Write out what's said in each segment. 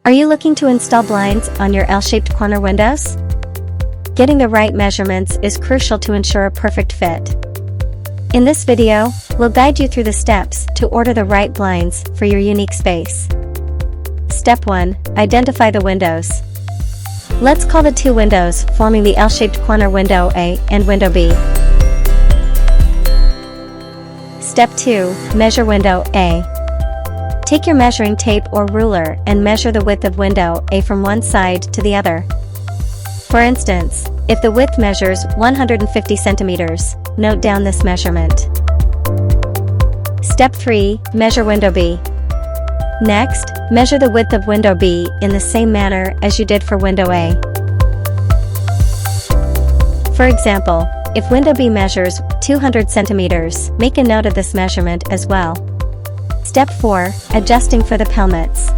Are you looking to install blinds on your L-shaped corner windows? Getting the right measurements is crucial to ensure a perfect fit. In this video, we'll guide you through the steps to order the right blinds for your unique space. Step 1. Identify the windows. Let's call the two windows forming the L-shaped corner window A and window B. Step 2. Measure window A. Take your measuring tape or ruler and measure the width of window A from one side to the other. For instance, if the width measures 150 centimeters, note down this measurement. Step 3. Measure window B. Next, measure the width of window B in the same manner as you did for window A. For example, if window B measures 200 centimeters, make a note of this measurement as well. Step 4. Adjusting for the pelmets.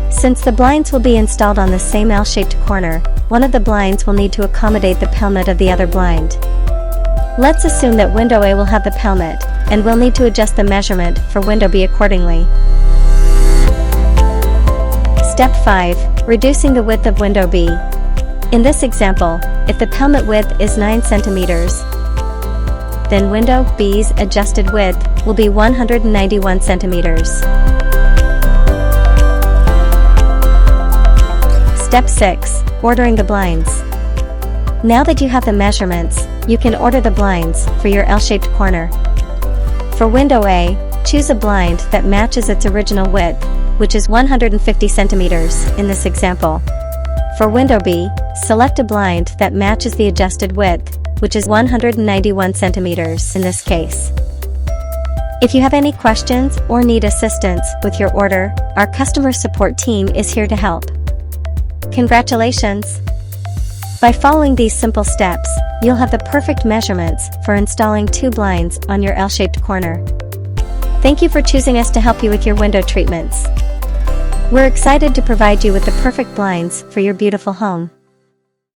Since the blinds will be installed on the same L-shaped corner, one of the blinds will need to accommodate the pelmet of the other blind. Let's assume that window A will have the pelmet, and we'll need to adjust the measurement for window B accordingly. Step 5. Reducing the width of window B. In this example, if the pelmet width is 9 centimeters, then window B's adjusted width will be 191 centimeters. Step 6. Ordering the blinds. Now that you have the measurements, you can order the blinds for your L-shaped corner. For window A, choose a blind that matches its original width, which is 150 centimeters in this example. For window B, select a blind that matches the adjusted width, which is 191 centimeters in this case. If you have any questions or need assistance with your order, our customer support team is here to help. Congratulations! By following these simple steps, you'll have the perfect measurements for installing two blinds on your L-shaped corner. Thank you for choosing us to help you with your window treatments. We're excited to provide you with the perfect blinds for your beautiful home.